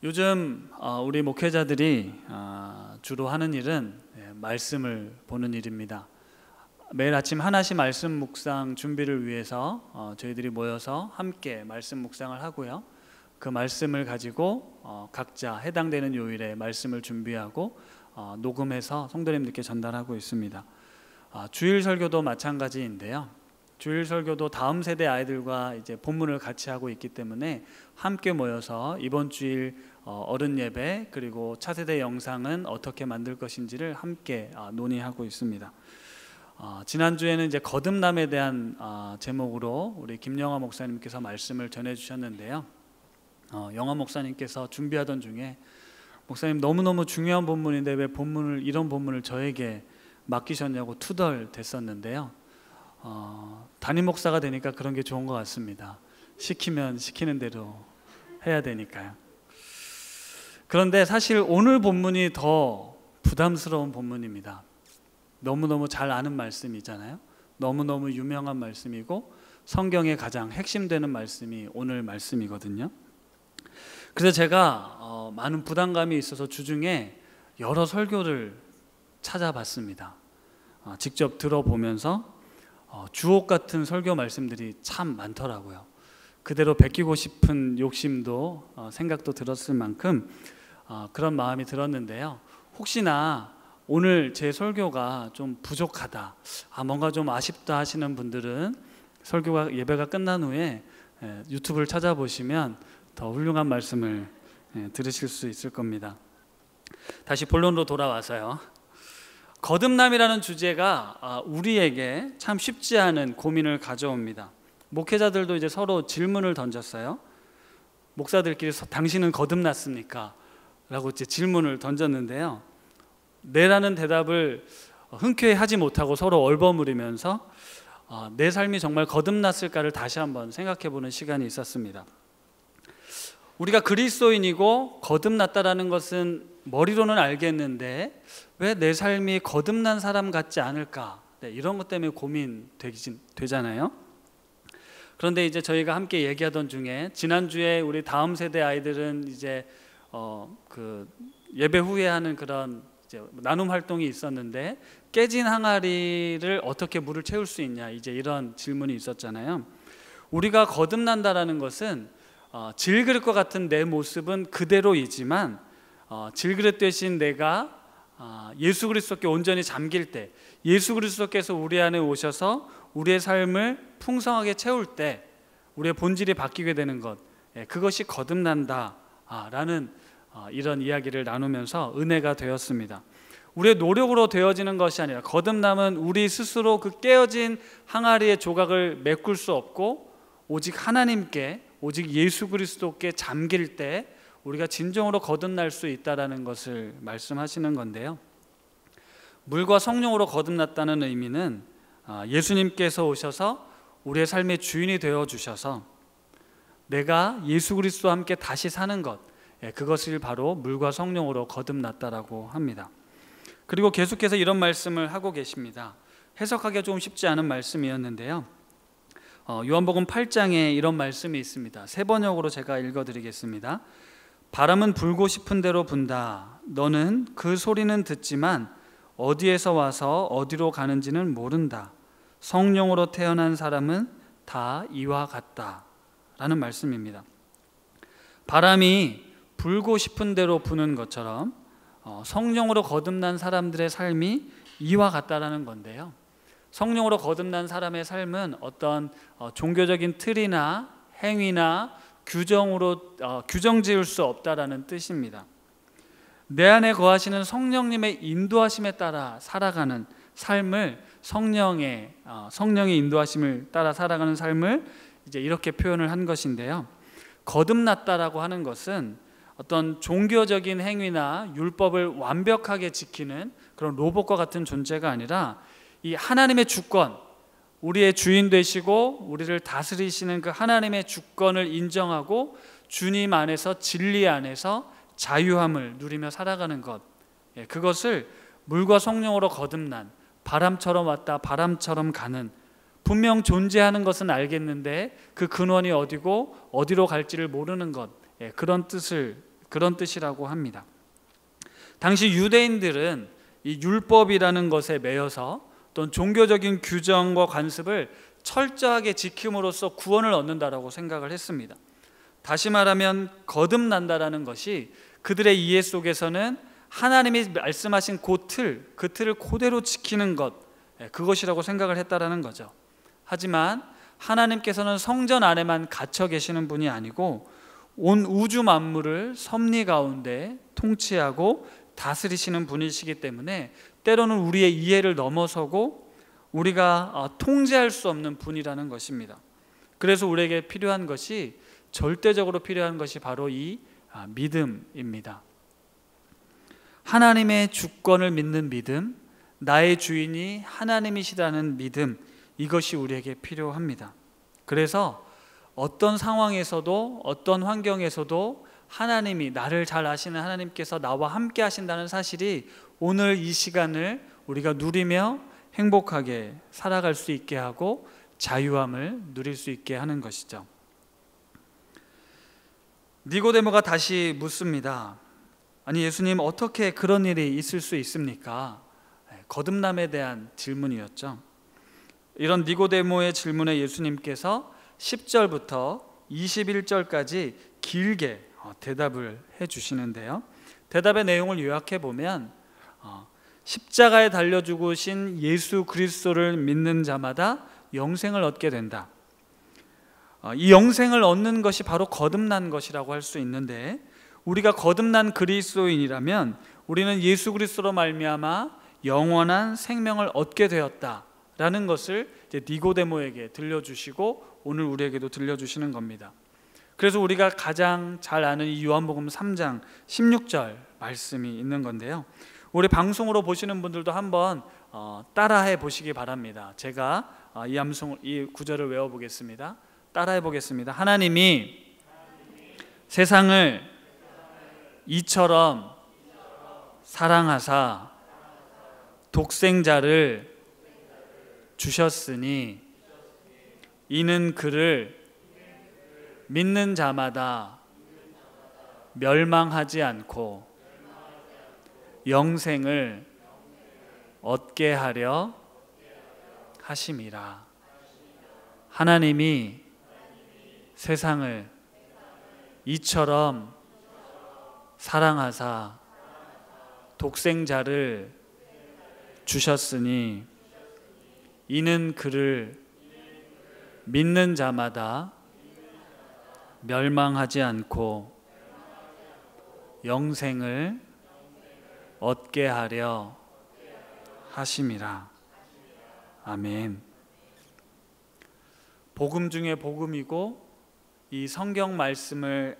요즘 우리 목회자들이 주로 하는 일은 말씀을 보는 일입니다. 매일 아침 하나씩 말씀 묵상 준비를 위해서 저희들이 모여서 함께 말씀 묵상을 하고요. 그 말씀을 가지고 각자 해당되는 요일에 말씀을 준비하고 녹음해서 성도님들께 전달하고 있습니다. 주일 설교도 마찬가지인데요. 주일 설교도 다음 세대 아이들과 이제 본문을 같이 하고 있기 때문에 함께 모여서 이번 주일 어른 예배 그리고 차세대 영상은 어떻게 만들 것인지를 함께 논의하고 있습니다. 지난주에는 이제 거듭남에 대한 제목으로 우리 김영하 목사님께서 말씀을 전해 주셨는데요. 영하 목사님께서 준비하던 중에 목사님 너무너무 중요한 본문인데 왜 이런 본문을 저에게 맡기셨냐고 투덜댔었는데요. 담임 목사가 되니까 그런 게 좋은 것 같습니다. 시키면 시키는 대로 해야 되니까요. 그런데 사실 오늘 본문이 더 부담스러운 본문입니다. 너무너무 잘 아는 말씀이잖아요. 너무너무 유명한 말씀이고 성경의 가장 핵심되는 말씀이 오늘 말씀이거든요. 그래서 제가 많은 부담감이 있어서 주중에 여러 설교를 찾아봤습니다. 직접 들어보면서 주옥 같은 설교 말씀들이 참 많더라고요. 그대로 베끼고 싶은 욕심도 생각도 들었을 만큼 그런 마음이 들었는데요. 혹시나 오늘 제 설교가 좀 부족하다, 뭔가 좀 아쉽다 하시는 분들은 예배가 끝난 후에 유튜브를 찾아보시면 더 훌륭한 말씀을 들으실 수 있을 겁니다. 다시 본론으로 돌아와서요. 거듭남이라는 주제가 우리에게 참 쉽지 않은 고민을 가져옵니다. 목회자들도 이제 서로 질문을 던졌어요. 목사들끼리 당신은 거듭났습니까? 라고 이제 질문을 던졌는데요. 네라는 대답을 흔쾌히 하지 못하고 서로 얼버무리면서 내 삶이 정말 거듭났을까를 다시 한번 생각해 보는 시간이 있었습니다. 우리가 그리스도인이고 거듭났다라는 것은 머리로는 알겠는데 왜 내 삶이 거듭난 사람 같지 않을까? 이런 것 때문에 고민되잖아요. 그런데 이제 저희가 함께 얘기하던 중에 지난주에 우리 다음 세대 아이들은 이제 그 예배 후에 하는 그런 이제 나눔 활동이 있었는데 깨진 항아리를 어떻게 물을 채울 수 있냐 이제 이런 질문이 있었잖아요. 우리가 거듭난다라는 것은 질그릇 것 같은 내 모습은 그대로이지만 질그릇 대신 내가 예수 그리스도께 온전히 잠길 때, 예수 그리스도께서 우리 안에 오셔서 우리의 삶을 풍성하게 채울 때 우리의 본질이 바뀌게 되는 것, 그것이 거듭난다라는 이런 이야기를 나누면서 은혜가 되었습니다. 우리의 노력으로 되어지는 것이 아니라 거듭남은 우리 스스로 그 깨어진 항아리의 조각을 메꿀 수 없고 오직 하나님께, 오직 예수 그리스도께 잠길 때 우리가 진정으로 거듭날 수 있다는 것을 말씀하시는 건데요. 물과 성령으로 거듭났다는 의미는 예수님께서 오셔서 우리의 삶의 주인이 되어주셔서 내가 예수 그리스도와 함께 다시 사는 것, 그것을 바로 물과 성령으로 거듭났다라고 합니다. 그리고 계속해서 이런 말씀을 하고 계십니다. 해석하기가 좀 쉽지 않은 말씀이었는데요. 요한복음 8장에 이런 말씀이 있습니다. 세 번역으로 제가 읽어드리겠습니다. 바람은 불고 싶은 대로 분다. 너는 그 소리는 듣지만 어디에서 와서 어디로 가는지는 모른다. 성령으로 태어난 사람은 다 이와 같다. 라는 말씀입니다. 바람이 불고 싶은 대로 부는 것처럼 성령으로 거듭난 사람들의 삶이 이와 같다라는 건데요. 성령으로 거듭난 사람의 삶은 어떤 종교적인 틀이나 행위나 규정으로 규정 지을 수 없다라는 뜻입니다. 내 안에 거하시는 성령님의 인도하심에 따라 살아가는 삶을 성령의 인도하심을 따라 살아가는 삶을 이제 이렇게 표현을 한 것인데요. 거듭났다라고 하는 것은 어떤 종교적인 행위나 율법을 완벽하게 지키는 그런 로봇과 같은 존재가 아니라 이 하나님의 주권, 우리의 주인 되시고 우리를 다스리시는 그 하나님의 주권을 인정하고 주님 안에서 진리 안에서 자유함을 누리며 살아가는 것, 그것을 물과 성령으로 거듭난 바람처럼 왔다 바람처럼 가는, 분명 존재하는 것은 알겠는데 그 근원이 어디고 어디로 갈지를 모르는 것, 그 그런 뜻이라고 합니다. 당시 유대인들은 이 율법이라는 것에 매여서 또는 종교적인 규정과 관습을 철저하게 지킴으로써 구원을 얻는다라고 생각을 했습니다. 다시 말하면 거듭난다라는 것이 그들의 이해 속에서는 하나님이 말씀하신 그 틀을 그대로 지키는 것, 그것이라고 생각을 했다라는 거죠. 하지만 하나님께서는 성전 안에만 갇혀 계시는 분이 아니고 온 우주 만물을 섭리 가운데 통치하고 다스리시는 분이시기 때문에 때로는 우리의 이해를 넘어서고 우리가 통제할 수 없는 분이라는 것입니다. 그래서 우리에게 필요한 것이, 절대적으로 필요한 것이 바로 이 믿음입니다. 하나님의 주권을 믿는 믿음, 나의 주인이 하나님이시라는 믿음, 이것이 우리에게 필요합니다. 그래서 어떤 상황에서도 어떤 환경에서도 하나님이, 나를 잘 아시는 하나님께서 나와 함께 하신다는 사실이 오늘 이 시간을 우리가 누리며 행복하게 살아갈 수 있게 하고 자유함을 누릴 수 있게 하는 것이죠. 니고데모가 다시 묻습니다. 아니, 예수님, 어떻게 그런 일이 있을 수 있습니까? 거듭남에 대한 질문이었죠. 이런 니고데모의 질문에 예수님께서 10절부터 21절까지 길게 대답을 해주시는데요. 대답의 내용을 요약해 보면 십자가에 달려 죽으신 예수 그리스도를 믿는 자마다 영생을 얻게 된다. 이 영생을 얻는 것이 바로 거듭난 것이라고 할 수 있는데, 우리가 거듭난 그리스도인이라면 우리는 예수 그리스도로 말미암아 영원한 생명을 얻게 되었다라는 것을 이제 니고데모에게 들려주시고 오늘 우리에게도 들려주시는 겁니다. 그래서 우리가 가장 잘 아는 이 요한복음 3장 16절 말씀이 있는 건데요. 우리 방송으로 보시는 분들도 한번 따라해 보시기 바랍니다. 제가 이 구절을 외워보겠습니다. 따라해 보겠습니다. 하나님이 세상을 이처럼 사랑하사 독생자를 주셨으니 이는 그를 믿는 자마다 멸망하지 않고 영생을 얻게 하려 하심이라. 하나님이 세상을 이처럼 사랑하사 독생자를 주셨으니 이는 그를 믿는 자마다 멸망하지 않고 영생을 얻게 하려 하심이라. 아멘. 복음 중에 복음이고, 이 성경 말씀을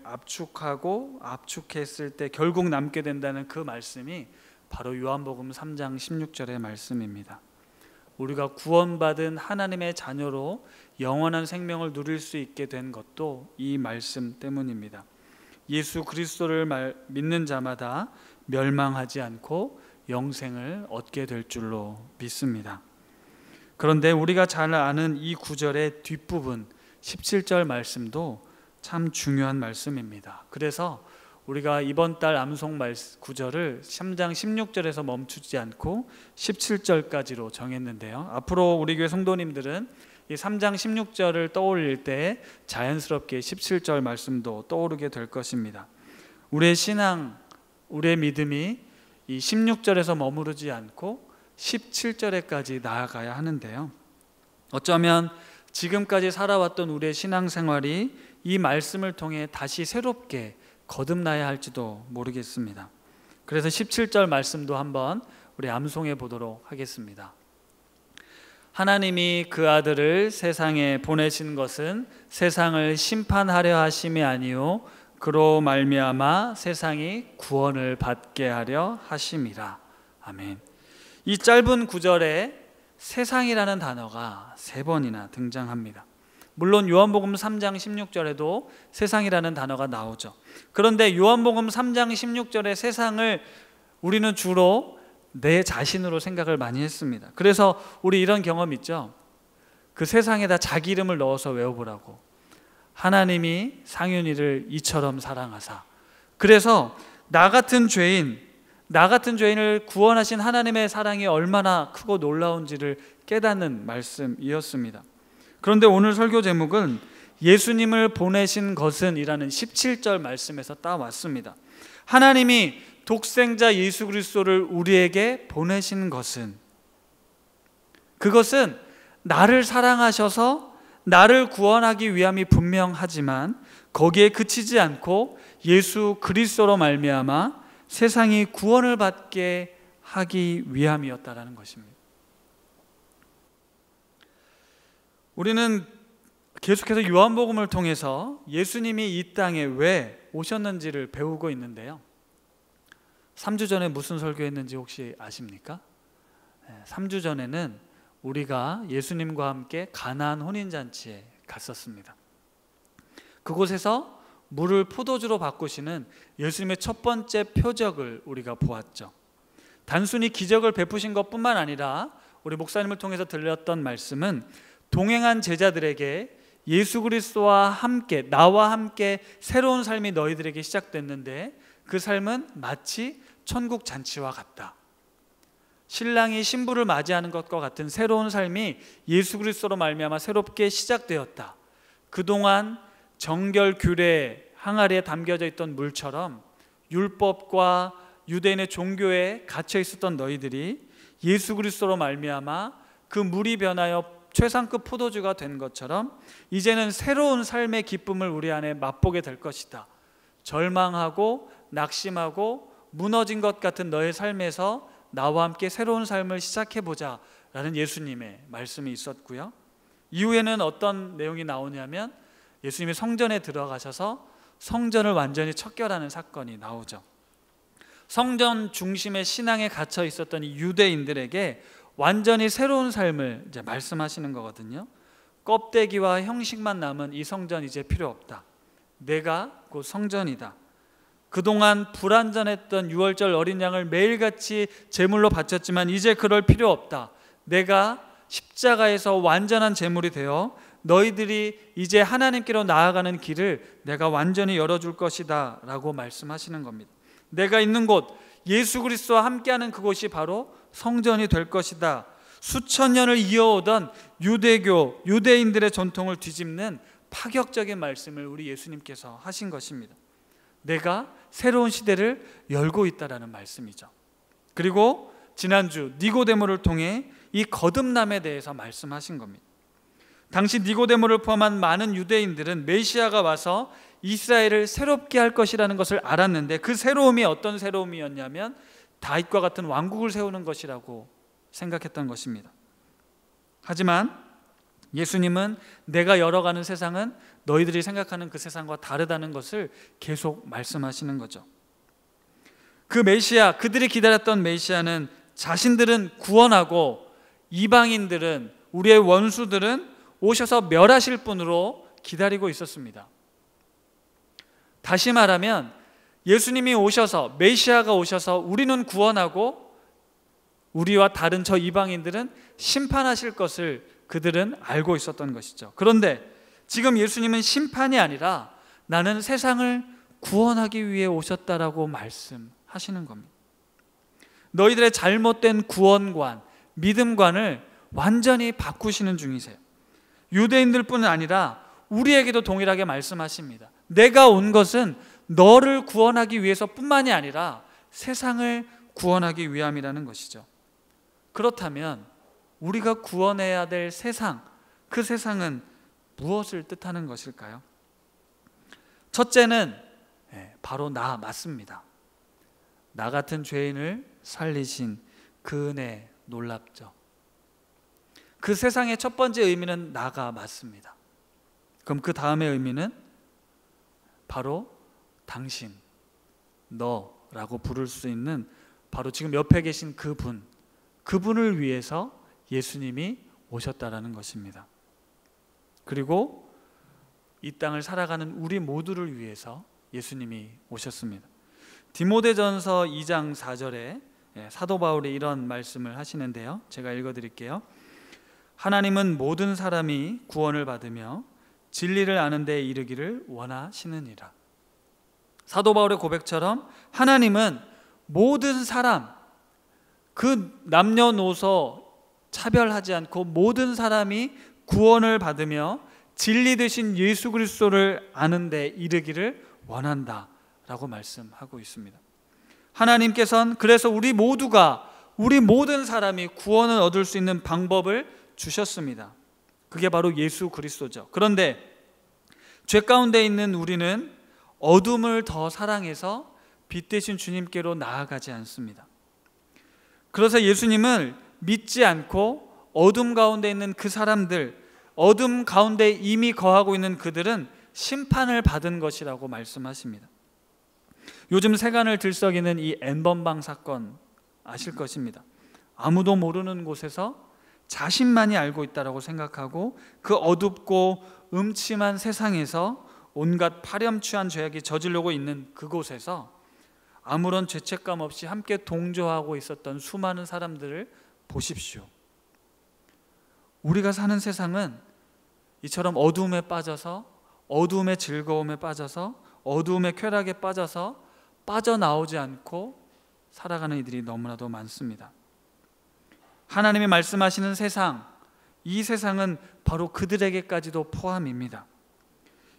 압축했을 때 결국 남게 된다는 그 말씀이 바로 요한복음 3장 16절의 말씀입니다. 우리가 구원받은 하나님의 자녀로 영원한 생명을 누릴 수 있게 된 것도 이 말씀 때문입니다. 예수 그리스도를 믿는 자마다 멸망하지 않고 영생을 얻게 될 줄로 믿습니다. 그런데 우리가 잘 아는 이 구절의 뒷부분 17절 말씀도 참 중요한 말씀입니다. 그래서 우리가 이번 달 암송 구절을 3장 16절에서 멈추지 않고 17절까지로 정했는데요. 앞으로 우리 교회 성도님들은 이 3장 16절을 떠올릴 때 자연스럽게 17절 말씀도 떠오르게 될 것입니다. 우리의 신앙, 우리의 믿음이 이 16절에서 머무르지 않고 17절에까지 나아가야 하는데요. 어쩌면 지금까지 살아왔던 우리의 신앙생활이 이 말씀을 통해 다시 새롭게 거듭나야 할지도 모르겠습니다. 그래서 17절 말씀도 한번 우리 암송해 보도록 하겠습니다. 하나님이 그 아들을 세상에 보내신 것은 세상을 심판하려 하심이 아니요 그로 말미암아 세상이 구원을 받게 하려 하심이라. 아멘. 이 짧은 구절에 세상이라는 단어가 3번이나 등장합니다. 물론 요한복음 3장 16절에도 세상이라는 단어가 나오죠. 그런데 요한복음 3장 16절의 세상을 우리는 주로 내 자신으로 생각을 많이 했습니다. 그래서 우리 이런 경험 있죠. 그 세상에다 자기 이름을 넣어서 외워보라고. 하나님이 상윤이를 이처럼 사랑하사. 그래서 나 같은 죄인을 구원하신 하나님의 사랑이 얼마나 크고 놀라운지를 깨닫는 말씀이었습니다. 그런데 오늘 설교 제목은 예수님을 보내신 것은 이라는 17절 말씀에서 따왔습니다. 하나님이 독생자 예수 그리스도를 우리에게 보내신 것은, 그것은 나를 사랑하셔서 나를 구원하기 위함이 분명하지만 거기에 그치지 않고 예수 그리스도로 말미암아 세상이 구원을 받게 하기 위함이었다라는 것입니다. 우리는 계속해서 요한복음을 통해서 예수님이 이 땅에 왜 오셨는지를 배우고 있는데요. 3주 전에 무슨 설교했는지 혹시 아십니까? 3주 전에는 우리가 예수님과 함께 가나안 혼인잔치에 갔었습니다. 그곳에서 물을 포도주로 바꾸시는 예수님의 첫 번째 표적을 우리가 보았죠. 단순히 기적을 베푸신 것뿐만 아니라 우리 목사님을 통해서 들렸던 말씀은 동행한 제자들에게 예수 그리스도와 함께, 나와 함께 새로운 삶이 너희들에게 시작됐는데 그 삶은 마치 천국 잔치와 같다. 신랑이 신부를 맞이하는 것과 같은 새로운 삶이 예수 그리스도로 말미암아 새롭게 시작되었다. 그동안 정결 규례 항아리에 담겨져 있던 물처럼 율법과 유대인의 종교에 갇혀 있었던 너희들이 예수 그리스도로 말미암아 그 물이 변하여 최상급 포도주가 된 것처럼 이제는 새로운 삶의 기쁨을 우리 안에 맛보게 될 것이다. 절망하고 낙심하고 무너진 것 같은 너의 삶에서 나와 함께 새로운 삶을 시작해보자 라는 예수님의 말씀이 있었고요. 이후에는 어떤 내용이 나오냐면 예수님이 성전에 들어가셔서 성전을 완전히 척결하는 사건이 나오죠. 성전 중심의 신앙에 갇혀 있었던 이 유대인들에게 완전히 새로운 삶을 이제 말씀하시는 거거든요. 껍데기와 형식만 남은 이 성전 이제 필요 없다. 내가 곧 성전이다. 그동안 불완전했던 유월절 어린 양을 매일같이 제물로 바쳤지만 이제 그럴 필요 없다. 내가 십자가에서 완전한 제물이 되어 너희들이 이제 하나님께로 나아가는 길을 내가 완전히 열어줄 것이다 라고 말씀하시는 겁니다. 내가 있는 곳, 예수 그리스도와 함께하는 그곳이 바로 성전이 될 것이다. 수천 년을 이어오던 유대교, 유대인들의 전통을 뒤집는 파격적인 말씀을 우리 예수님께서 하신 것입니다. 내가 새로운 시대를 열고 있다라는 말씀이죠. 그리고 지난주 니고데모를 통해 이 거듭남에 대해서 말씀하신 겁니다. 당시 니고데모를 포함한 많은 유대인들은 메시아가 와서 이스라엘을 새롭게 할 것이라는 것을 알았는데 그 새로움이 어떤 새로움이었냐면 다윗과 같은 왕국을 세우는 것이라고 생각했던 것입니다. 하지만 예수님은 내가 열어가는 세상은 너희들이 생각하는 그 세상과 다르다는 것을 계속 말씀하시는 거죠. 그 메시아, 그들이 기다렸던 메시아는 자신들은 구원하고 이방인들은, 우리의 원수들은 오셔서 멸하실 분으로 기다리고 있었습니다. 다시 말하면 예수님이 오셔서, 메시아가 오셔서 우리는 구원하고 우리와 다른 저 이방인들은 심판하실 것을 그들은 알고 있었던 것이죠. 그런데 지금 예수님은 심판이 아니라 나는 세상을 구원하기 위해 오셨다라고 말씀하시는 겁니다. 너희들의 잘못된 구원관, 믿음관을 완전히 바꾸시는 중이세요. 유대인들뿐 아니라 우리에게도 동일하게 말씀하십니다. 내가 온 것은 너를 구원하기 위해서뿐만이 아니라 세상을 구원하기 위함이라는 것이죠. 그렇다면 우리가 구원해야 될 세상, 그 세상은 무엇을 뜻하는 것일까요? 첫째는 바로 나 맞습니다. 나 같은 죄인을 살리신 그 은혜 놀랍죠. 그 세상의 첫 번째 의미는 나가 맞습니다. 그럼 그 다음의 의미는 바로 당신, 너라고 부를 수 있는 바로 지금 옆에 계신 그분, 그분을 위해서 예수님이 오셨다라는 것입니다. 그리고 이 땅을 살아가는 우리 모두를 위해서 예수님이 오셨습니다. 디모데전서 2장 4절에 사도 바울이 이런 말씀을 하시는데요. 제가 읽어드릴게요. 하나님은 모든 사람이 구원을 받으며 진리를 아는 데 이르기를 원하시느니라. 사도 바울의 고백처럼 하나님은 모든 사람, 그 남녀노소 차별하지 않고 모든 사람이 구원을 받으며 진리 되신 예수 그리스도를 아는 데 이르기를 원한다라고 말씀하고 있습니다. 하나님께서는 그래서 우리 모든 사람이 구원을 얻을 수 있는 방법을 주셨습니다. 그게 바로 예수 그리스도죠. 그런데 죄 가운데 있는 우리는 어둠을 더 사랑해서 빛 되신 주님께로 나아가지 않습니다. 그래서 예수님을 믿지 않고 어둠 가운데 있는 그 사람들, 어둠 가운데 이미 거하고 있는 그들은 심판을 받은 것이라고 말씀하십니다. 요즘 세간을 들썩이는 이 N번방 사건 아실 것입니다. 아무도 모르는 곳에서 자신만이 알고 있다고 생각하고 그 어둡고 음침한 세상에서 온갖 파렴치한 죄악이 저지르고 있는 그곳에서 아무런 죄책감 없이 함께 동조하고 있었던 수많은 사람들을 보십시오. 우리가 사는 세상은 이처럼 어두움에 빠져서, 어두움의 즐거움에 빠져서, 어두움의 쾌락에 빠져서 빠져나오지 않고 살아가는 이들이 너무나도 많습니다. 하나님이 말씀하시는 세상, 이 세상은 바로 그들에게까지도 포함입니다.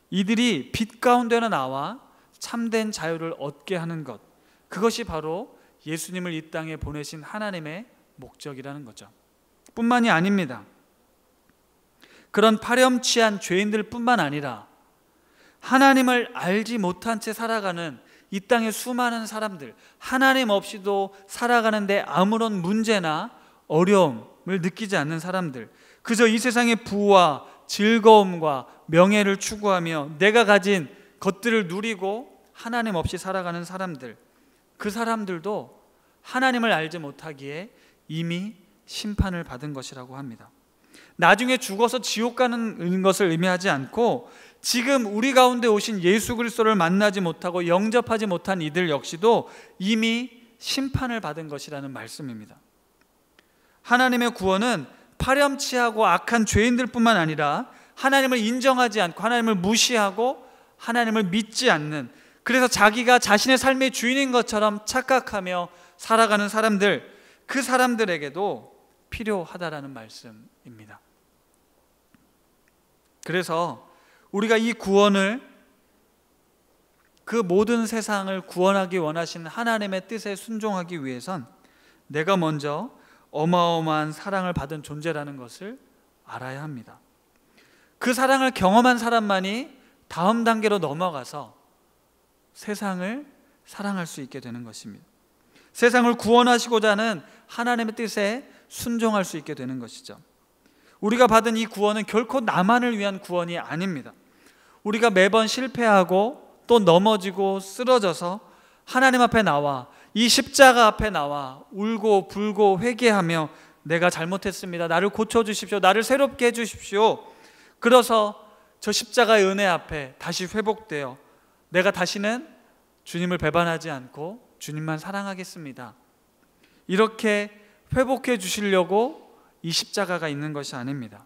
이들이 빛 가운데나 나와 참된 자유를 얻게 하는 것, 그것이 바로 예수님을 이 땅에 보내신 하나님의 목적이라는 거죠. 뿐만이 아닙니다. 그런 파렴치한 죄인들 뿐만 아니라 하나님을 알지 못한 채 살아가는 이 땅의 수많은 사람들, 하나님 없이도 살아가는데 아무런 문제나 어려움을 느끼지 않는 사람들, 그저 이 세상의 부와 즐거움과 명예를 추구하며 내가 가진 것들을 누리고 하나님 없이 살아가는 사람들, 그 사람들도 하나님을 알지 못하기에 이미 심판을 받은 것이라고 합니다. 나중에 죽어서 지옥 가는 것을 의미하지 않고 지금 우리 가운데 오신 예수 그리스도를 만나지 못하고 영접하지 못한 이들 역시도 이미 심판을 받은 것이라는 말씀입니다. 하나님의 구원은 파렴치하고 악한 죄인들뿐만 아니라 하나님을 인정하지 않고 하나님을 무시하고 하나님을 믿지 않는, 그래서 자기가 자신의 삶의 주인인 것처럼 착각하며 살아가는 사람들, 그 사람들에게도 필요하다라는 말씀입니다. 그래서 우리가 이 구원을, 그 모든 세상을 구원하기 원하시는 하나님의 뜻에 순종하기 위해선 내가 먼저 어마어마한 사랑을 받은 존재라는 것을 알아야 합니다. 그 사랑을 경험한 사람만이 다음 단계로 넘어가서 세상을 사랑할 수 있게 되는 것입니다. 세상을 구원하시고자 하는 하나님의 뜻에 순종할 수 있게 되는 것이죠. 우리가 받은 이 구원은 결코 나만을 위한 구원이 아닙니다. 우리가 매번 실패하고 또 넘어지고 쓰러져서 하나님 앞에 나와, 이 십자가 앞에 나와 울고 불고 회개하며 내가 잘못했습니다, 나를 고쳐주십시오, 나를 새롭게 해주십시오, 그래서 저 십자가의 은혜 앞에 다시 회복되어 내가 다시는 주님을 배반하지 않고 주님만 사랑하겠습니다, 이렇게 회복해 주시려고 이 십자가가 있는 것이 아닙니다.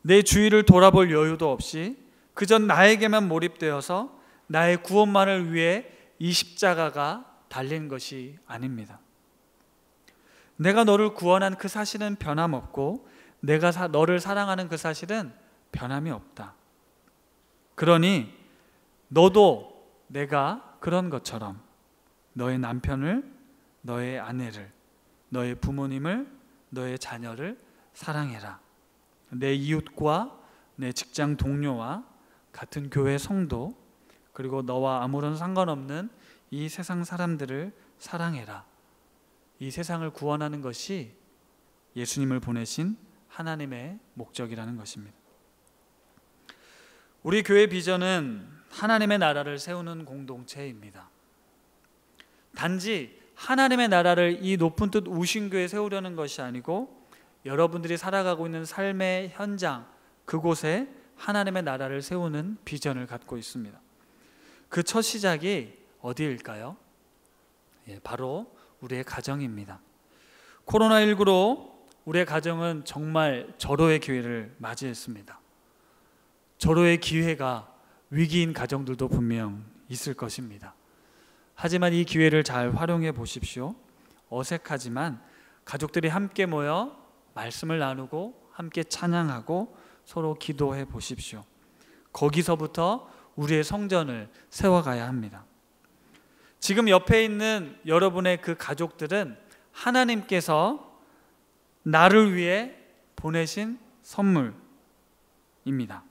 내 주위를 돌아볼 여유도 없이 그저 나에게만 몰입되어서 나의 구원만을 위해 이 십자가가 달린 것이 아닙니다. 내가 너를 구원한 그 사실은 변함없고 내가 너를 사랑하는 그 사실은 변함이 없다. 그러니 너도 내가 그런 것처럼 너의 남편을, 너의 아내를, 너의 부모님을, 너의 자녀를 사랑해라. 내 이웃과 내 직장 동료와 같은 교회 성도, 그리고 너와 아무런 상관없는 이 세상 사람들을 사랑해라. 이 세상을 구원하는 것이 예수님을 보내신 하나님의 목적이라는 것입니다. 우리 교회 비전은 하나님의 나라를 세우는 공동체입니다. 단지 하나님의 나라를 이 높은 뜻 우신교에 세우려는 것이 아니고 여러분들이 살아가고 있는 삶의 현장, 그곳에 하나님의 나라를 세우는 비전을 갖고 있습니다. 그 첫 시작이 어디일까요? 바로 우리의 가정입니다. 코로나19로 우리의 가정은 정말 절호의 기회를 맞이했습니다. 절호의 기회가 위기인 가정들도 분명 있을 것입니다. 하지만 이 기회를 잘 활용해 보십시오. 어색하지만 가족들이 함께 모여 말씀을 나누고 함께 찬양하고 서로 기도해 보십시오. 거기서부터 우리의 성전을 세워가야 합니다. 지금 옆에 있는 여러분의 그 가족들은 하나님께서 나를 위해 보내신 선물입니다.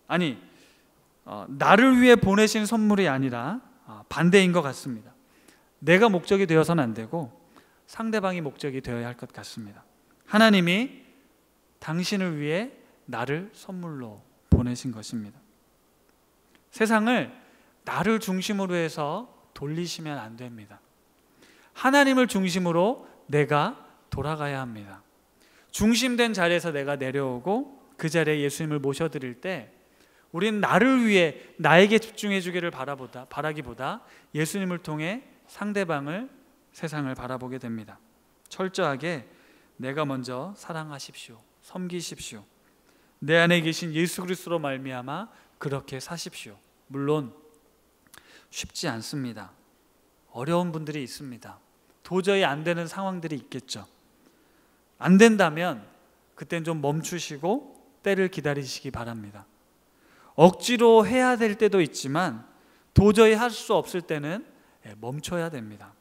아니, 나를 위해 보내신 선물이 아니라 반대인 것 같습니다. 내가 목적이 되어서는 안 되고 상대방이 목적이 되어야 할 것 같습니다. 하나님이 당신을 위해 나를 선물로 보내신 것입니다. 세상을 나를 중심으로 해서 돌리시면 안 됩니다. 하나님을 중심으로 내가 돌아가야 합니다. 중심된 자리에서 내가 내려오고 그 자리에 예수님을 모셔드릴 때 우리는 나를 위해 나에게 집중해 주기를 바라기보다 예수님을 통해 상대방을, 세상을 바라보게 됩니다. 철저하게 내가 먼저 사랑하십시오. 섬기십시오. 내 안에 계신 예수 그리스도로 말미암아 그렇게 사십시오. 물론 쉽지 않습니다. 어려운 분들이 있습니다. 도저히 안 되는 상황들이 있겠죠. 안 된다면 그땐 좀 멈추시고 때를 기다리시기 바랍니다. 억지로 해야 될 때도 있지만 도저히 할 수 없을 때는 멈춰야 됩니다.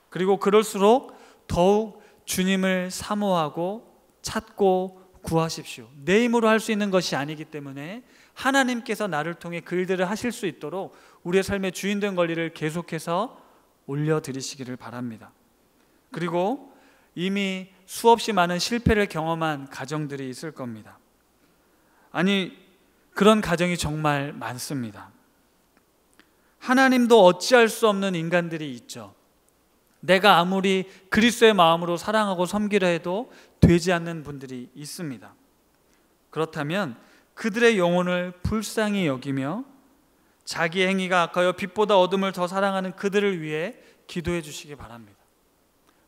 그리고 그럴수록 더욱 주님을 사모하고 찾고 구하십시오. 내 힘으로 할 수 있는 것이 아니기 때문에 하나님께서 나를 통해 그 일들을 하실 수 있도록 우리의 삶의 주인된 권리를 계속해서 올려드리시기를 바랍니다. 그리고 이미 수없이 많은 실패를 경험한 가정들이 있을 겁니다. 아니, 그런 가정이 정말 많습니다. 하나님도 어찌할 수 없는 인간들이 있죠. 내가 아무리 그리스도의 마음으로 사랑하고 섬기려 해도 되지 않는 분들이 있습니다. 그렇다면 그들의 영혼을 불쌍히 여기며 자기 행위가 악하여 빛보다 어둠을 더 사랑하는 그들을 위해 기도해 주시기 바랍니다.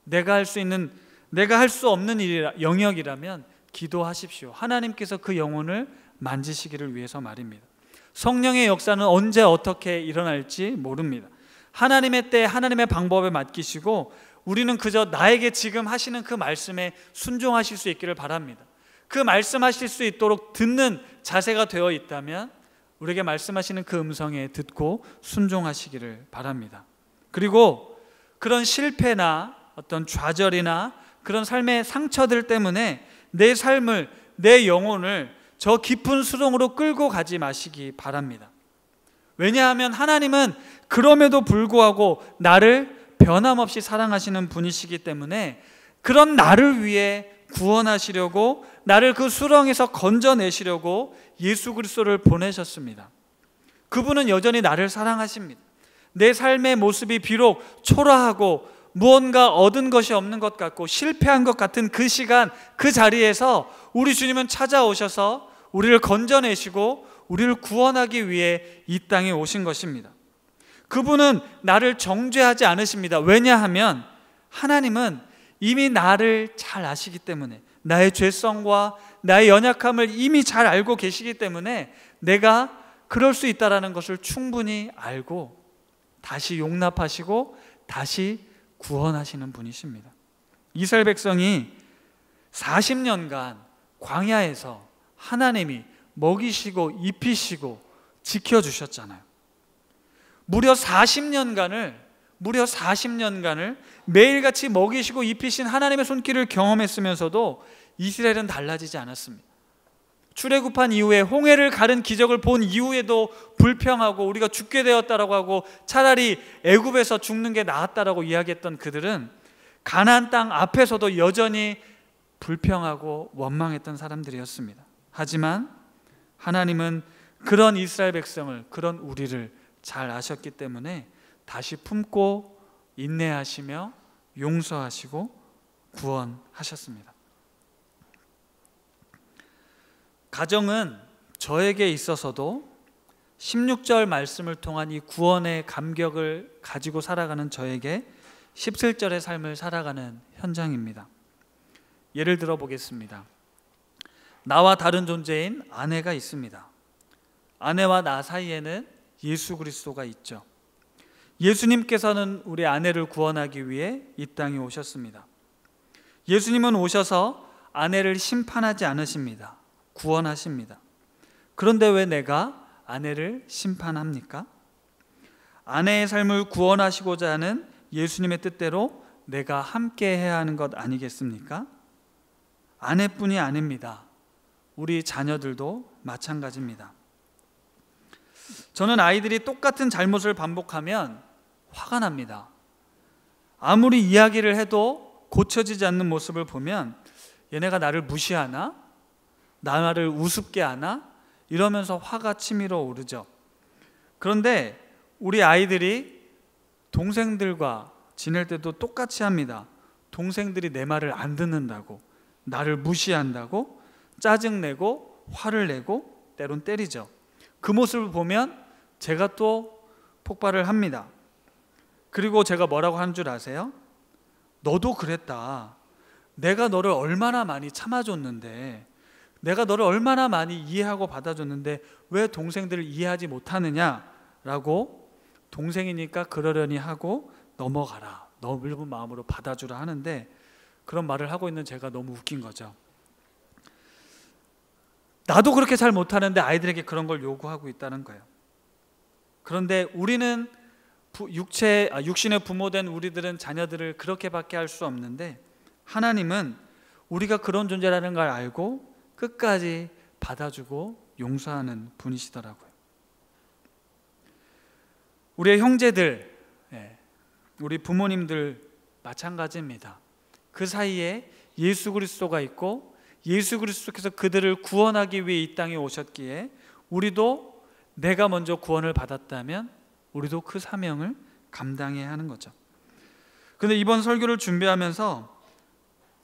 내가 할 수 없는 영역이라면 기도하십시오. 하나님께서 그 영혼을 만지시기를 위해서 말입니다. 성령의 역사는 언제 어떻게 일어날지 모릅니다. 하나님의 때 하나님의 방법에 맡기시고 우리는 그저 나에게 지금 하시는 그 말씀에 순종하실 수 있기를 바랍니다. 그 말씀하실 수 있도록 듣는 자세가 되어 있다면 우리에게 말씀하시는 그 음성에 듣고 순종하시기를 바랍니다. 그리고 그런 실패나 어떤 좌절이나 그런 삶의 상처들 때문에 내 삶을, 내 영혼을 저 깊은 수렁으로 끌고 가지 마시기 바랍니다. 왜냐하면 하나님은 그럼에도 불구하고 나를 변함없이 사랑하시는 분이시기 때문에 그런 나를 위해 구원하시려고, 나를 그 수렁에서 건져내시려고 예수 그리스도를 보내셨습니다. 그분은 여전히 나를 사랑하십니다. 내 삶의 모습이 비록 초라하고 무언가 얻은 것이 없는 것 같고 실패한 것 같은 그 시간, 그 자리에서 우리 주님은 찾아오셔서 우리를 건져내시고 우리를 구원하기 위해 이 땅에 오신 것입니다. 그분은 나를 정죄하지 않으십니다. 왜냐하면 하나님은 이미 나를 잘 아시기 때문에, 나의 죄성과 나의 연약함을 이미 잘 알고 계시기 때문에 내가 그럴 수 있다는 것을 충분히 알고 다시 용납하시고 다시 구원하시는 분이십니다. 이스라엘 백성이 40년간 광야에서 하나님이 먹이시고 입히시고 지켜주셨잖아요. 무려 40년간을 매일같이 먹이시고 입히신 하나님의 손길을 경험했으면서도 이스라엘은 달라지지 않았습니다. 출애굽한 이후에 홍해를 가른 기적을 본 이후에도 불평하고 우리가 죽게 되었다라고 하고 차라리 애굽에서 죽는 게 나았다라고 이야기했던 그들은 가나안 땅 앞에서도 여전히 불평하고 원망했던 사람들이었습니다. 하지만 하나님은 그런 이스라엘 백성을, 그런 우리를 잘 아셨기 때문에 다시 품고 인내하시며 용서하시고 구원하셨습니다. 가정은 저에게 있어서도 16절 말씀을 통한 이 구원의 감격을 가지고 살아가는 저에게 17절의 삶을 살아가는 현장입니다. 예를 들어 보겠습니다. 나와 다른 존재인 아내가 있습니다. 아내와 나 사이에는 예수 그리스도가 있죠. 예수님께서는 우리 아내를 구원하기 위해 이 땅에 오셨습니다. 예수님은 오셔서 아내를 심판하지 않으십니다. 구원하십니다. 그런데 왜 내가 아내를 심판합니까? 아내의 삶을 구원하시고자 하는 예수님의 뜻대로 내가 함께 해야 하는 것 아니겠습니까? 아내뿐이 아닙니다. 우리 자녀들도 마찬가지입니다. 저는 아이들이 똑같은 잘못을 반복하면 화가 납니다. 아무리 이야기를 해도 고쳐지지 않는 모습을 보면 얘네가 나를 무시하나? 나를 우습게 하나? 이러면서 화가 치밀어 오르죠. 그런데 우리 아이들이 동생들과 지낼 때도 똑같이 합니다. 동생들이 내 말을 안 듣는다고, 나를 무시한다고 짜증내고 화를 내고 때론 때리죠. 그 모습을 보면 제가 또 폭발을 합니다. 그리고 제가 뭐라고 하는 줄 아세요? 너도 그랬다. 내가 너를 얼마나 많이 참아줬는데, 내가 너를 얼마나 많이 이해하고 받아줬는데 왜 동생들을 이해하지 못하느냐라고, 동생이니까 그러려니 하고 넘어가라, 넓은 마음으로 받아주라 하는데, 그런 말을 하고 있는 제가 너무 웃긴 거죠. 나도 그렇게 잘 못하는데 아이들에게 그런 걸 요구하고 있다는 거예요. 그런데 우리는 육신의 부모된 우리들은 자녀들을 그렇게밖에 할 수 없는데, 하나님은 우리가 그런 존재라는 걸 알고 끝까지 받아주고 용서하는 분이시더라고요. 우리의 형제들, 우리 부모님들 마찬가지입니다. 그 사이에 예수 그리스도가 있고 예수 그리스도께서 그들을 구원하기 위해 이 땅에 오셨기에 우리도 내가 먼저 구원을 받았다면 우리도 그 사명을 감당해야 하는 거죠. 그런데 이번 설교를 준비하면서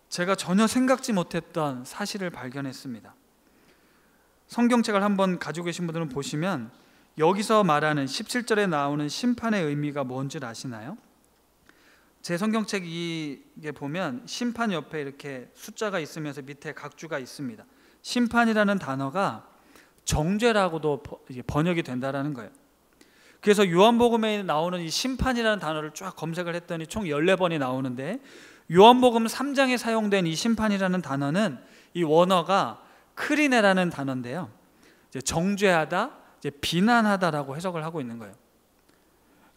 제가 전혀 생각지 못했던 사실을 발견했습니다. 성경책을 한번 가지고 계신 분들은 보시면 여기서 말하는 17절에 나오는 심판의 의미가 뭔지 아시나요? 제 성경책 이게 보면 심판 옆에 이렇게 숫자가 있으면서 밑에 각주가 있습니다. 심판이라는 단어가 정죄라고도 번역이 된다라는 거예요. 그래서 요한복음에 나오는 이 심판이라는 단어를 쫙 검색을 했더니 총 14번이 나오는데, 요한복음 3장에 사용된 이 심판이라는 단어는 이 원어가 크리네라는 단어인데요, 이제 정죄하다, 이제 비난하다라고 해석을 하고 있는 거예요.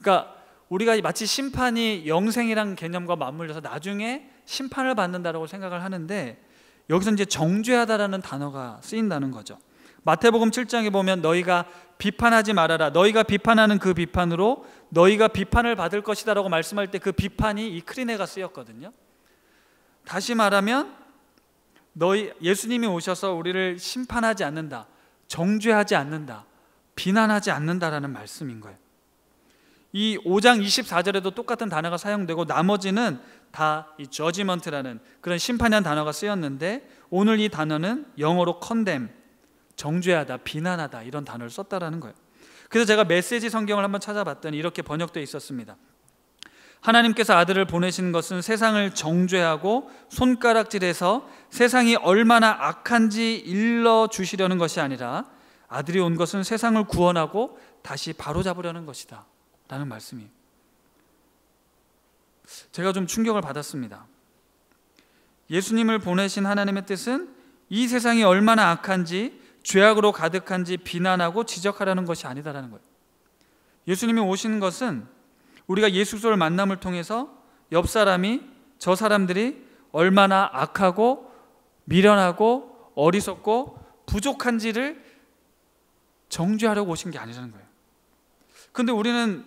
그러니까 우리가 마치 심판이 영생이란 개념과 맞물려서 나중에 심판을 받는다라고 생각을 하는데, 여기서 이제 정죄하다라는 단어가 쓰인다는 거죠. 마태복음 7장에 보면 너희가 비판하지 말아라, 너희가 비판하는 그 비판으로 너희가 비판을 받을 것이다 라고 말씀할 때 그 비판이 이 크리네가 쓰였거든요. 다시 말하면 예수님이 오셔서 우리를 심판하지 않는다, 정죄하지 않는다, 비난하지 않는다라는 말씀인 거예요. 이 5장 24절에도 똑같은 단어가 사용되고 나머지는 다 이 judgment라는 그런 심판이라는 단어가 쓰였는데, 오늘 이 단어는 영어로 condemn, 정죄하다, 비난하다 이런 단어를 썼다라는 거예요. 그래서 제가 메시지 성경을 한번 찾아봤더니 이렇게 번역되어 있었습니다. 하나님께서 아들을 보내신 것은 세상을 정죄하고 손가락질해서 세상이 얼마나 악한지 일러주시려는 것이 아니라 아들이 온 것은 세상을 구원하고 다시 바로잡으려는 것이다 라는 말씀이에요. 제가 좀 충격을 받았습니다. 예수님을 보내신 하나님의 뜻은 이 세상이 얼마나 악한지, 죄악으로 가득한지 비난하고 지적하려는 것이 아니다라는 거예요. 예수님이 오시는 것은 우리가 예수 그리스도를 만남을 통해서 옆 사람이, 저 사람들이 얼마나 악하고 미련하고 어리석고 부족한지를 정죄하려고 오신 게 아니라는 거예요. 그런데 우리는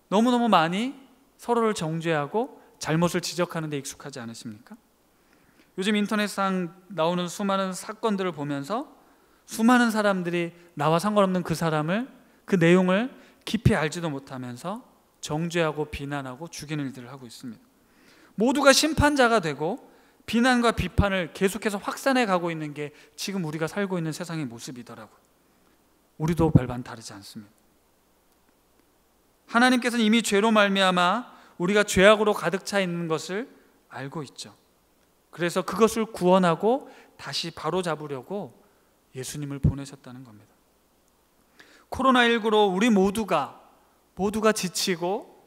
너무너무 많이 서로를 정죄하고 잘못을 지적하는 데 익숙하지 않으십니까? 요즘 인터넷상 나오는 수많은 사건들을 보면서 수많은 사람들이 나와 상관없는 그 사람을, 그 내용을 깊이 알지도 못하면서 정죄하고 비난하고 죽이는 일들을 하고 있습니다. 모두가 심판자가 되고 비난과 비판을 계속해서 확산해 가고 있는 게 지금 우리가 살고 있는 세상의 모습이더라고요. 우리도 별반 다르지 않습니다. 하나님께서는 이미 죄로 말미암아 우리가 죄악으로 가득 차 있는 것을 알고 있죠. 그래서 그것을 구원하고 다시 바로잡으려고 예수님을 보내셨다는 겁니다. 코로나19로 우리 모두가 지치고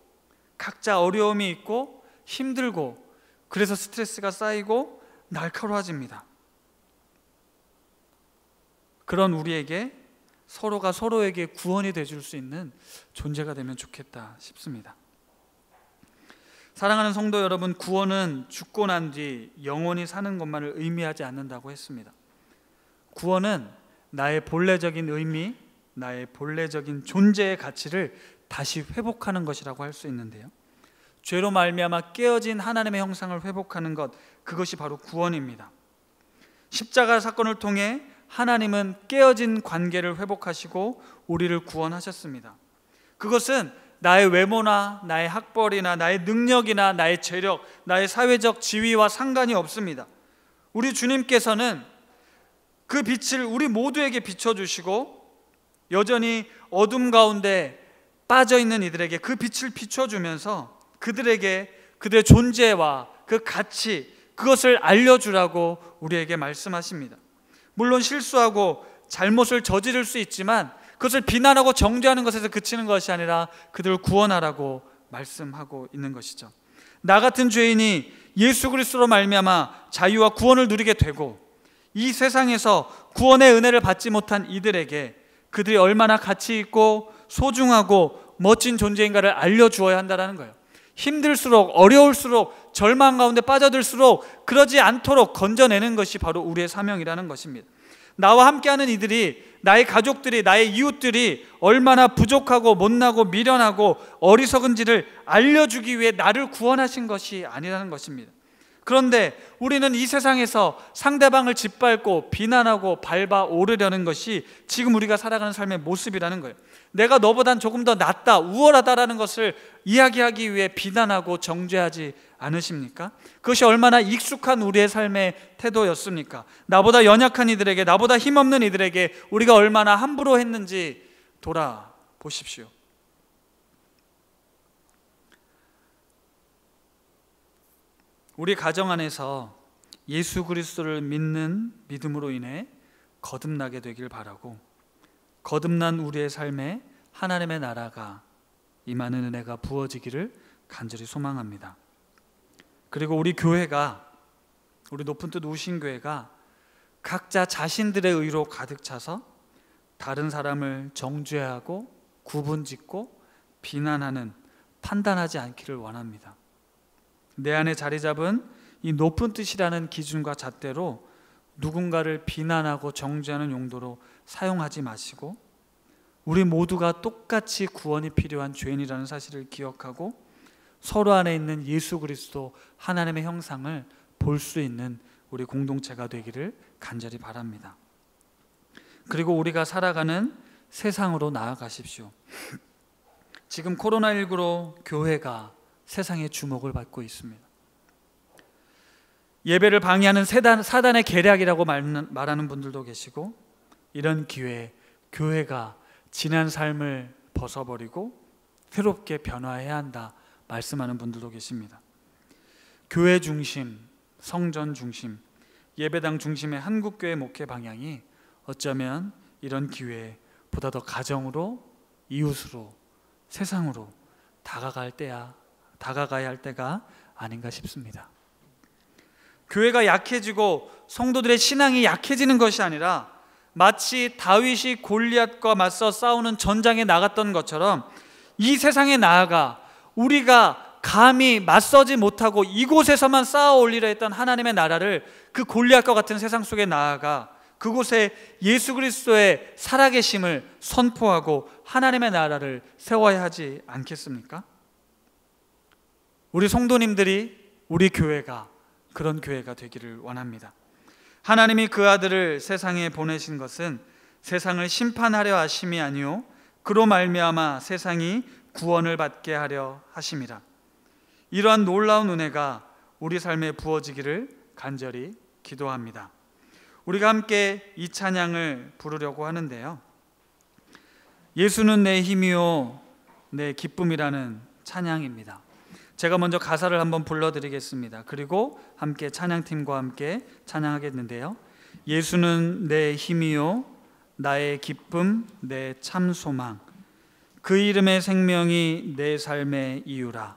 각자 어려움이 있고 힘들고 그래서 스트레스가 쌓이고 날카로워집니다. 그런 우리에게 서로가 서로에게 구원이 되어줄 수 있는 존재가 되면 좋겠다 싶습니다. 사랑하는 성도 여러분, 구원은 죽고 난 뒤 영원히 사는 것만을 의미하지 않는다고 했습니다. 구원은 나의 본래적인 의미, 나의 본래적인 존재의 가치를 다시 회복하는 것이라고 할 수 있는데요, 죄로 말미암아 깨어진 하나님의 형상을 회복하는 것, 그것이 바로 구원입니다. 십자가 사건을 통해 하나님은 깨어진 관계를 회복하시고 우리를 구원하셨습니다. 그것은 나의 외모나 나의 학벌이나 나의 능력이나 나의 재력, 나의 사회적 지위와 상관이 없습니다. 우리 주님께서는 그 빛을 우리 모두에게 비춰주시고 여전히 어둠 가운데 빠져있는 이들에게 그 빛을 비춰주면서 그들에게 그들의 존재와 그 가치, 그것을 알려주라고 우리에게 말씀하십니다. 물론 실수하고 잘못을 저지를 수 있지만 그것을 비난하고 정죄하는 것에서 그치는 것이 아니라 그들을 구원하라고 말씀하고 있는 것이죠. 나 같은 죄인이 예수 그리스도로 말미암아 자유와 구원을 누리게 되고 이 세상에서 구원의 은혜를 받지 못한 이들에게 그들이 얼마나 가치 있고 소중하고 멋진 존재인가를 알려주어야 한다는 거예요. 힘들수록, 어려울수록, 절망 가운데 빠져들수록 그러지 않도록 건져내는 것이 바로 우리의 사명이라는 것입니다. 나와 함께하는 이들이, 나의 가족들이, 나의 이웃들이 얼마나 부족하고 못나고 미련하고 어리석은지를 알려주기 위해 나를 구원하신 것이 아니라는 것입니다. 그런데 우리는 이 세상에서 상대방을 짓밟고 비난하고 밟아 오르려는 것이 지금 우리가 살아가는 삶의 모습이라는 거예요. 내가 너보단 조금 더 낫다, 우월하다라는 것을 이야기하기 위해 비난하고 정죄하지 않으십니까? 그것이 얼마나 익숙한 우리의 삶의 태도였습니까? 나보다 연약한 이들에게, 나보다 힘없는 이들에게 우리가 얼마나 함부로 했는지 돌아보십시오. 우리 가정 안에서 예수 그리스도를 믿는 믿음으로 인해 거듭나게 되길 바라고, 거듭난 우리의 삶에 하나님의 나라가 임하는 은혜가 부어지기를 간절히 소망합니다. 그리고 우리 교회가, 우리 높은 뜻 우신교회가 각자 자신들의 의로 가득 차서 다른 사람을 정죄하고 구분짓고 비난하는, 판단하지 않기를 원합니다. 내 안에 자리 잡은 이 높은 뜻이라는 기준과 잣대로 누군가를 비난하고 정죄하는 용도로 사용하지 마시고, 우리 모두가 똑같이 구원이 필요한 죄인이라는 사실을 기억하고 서로 안에 있는 예수 그리스도 하나님의 형상을 볼 수 있는 우리 공동체가 되기를 간절히 바랍니다. 그리고 우리가 살아가는 세상으로 나아가십시오. 지금 코로나19로 교회가 세상의 주목을 받고 있습니다. 예배를 방해하는 사단의 계략이라고 말하는 분들도 계시고, 이런 기회에 교회가 지난 삶을 벗어버리고 새롭게 변화해야 한다 말씀하는 분들도 계십니다. 교회 중심, 성전 중심, 예배당 중심의 한국교회 목회 방향이 어쩌면 이런 기회에 보다 더 가정으로, 이웃으로, 세상으로 다가가야 할 때가 아닌가 싶습니다. 교회가 약해지고 성도들의 신앙이 약해지는 것이 아니라 마치 다윗이 골리앗과 맞서 싸우는 전장에 나갔던 것처럼 이 세상에 나아가 우리가 감히 맞서지 못하고 이곳에서만 쌓아 올리려 했던 하나님의 나라를 그 골리앗과 같은 세상 속에 나아가 그곳에 예수 그리스도의 살아계심을 선포하고 하나님의 나라를 세워야 하지 않겠습니까? 우리 성도님들이, 우리 교회가 그런 교회가 되기를 원합니다. 하나님이 그 아들을 세상에 보내신 것은 세상을 심판하려 하심이 아니요 그로 말미암아 세상이 구원을 받게 하려 하심이라. 이러한 놀라운 은혜가 우리 삶에 부어지기를 간절히 기도합니다. 우리가 함께 이 찬양을 부르려고 하는데요, 예수는 내 힘이요 내 기쁨이라는 찬양입니다. 제가 먼저 가사를 한번 불러드리겠습니다. 그리고 함께 찬양팀과 함께 찬양하겠는데요, 예수는 내 힘이요 나의 기쁨, 내 참 소망. 그 이름의 생명이 내 삶의 이유라.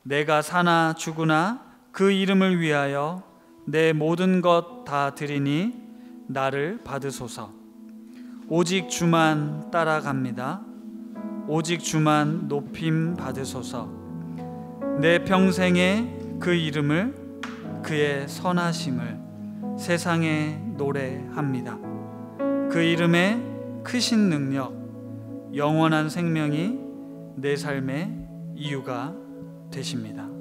내가 사나 죽으나 그 이름을 위하여 내 모든 것 다 드리니 나를 받으소서. 오직 주만 따라갑니다. 오직 주만 높임 받으소서. 내 평생에 그 이름을, 그의 선하심을 세상에 노래합니다. 그 이름의 크신 능력, 영원한 생명이 내 삶의 이유가 되십니다.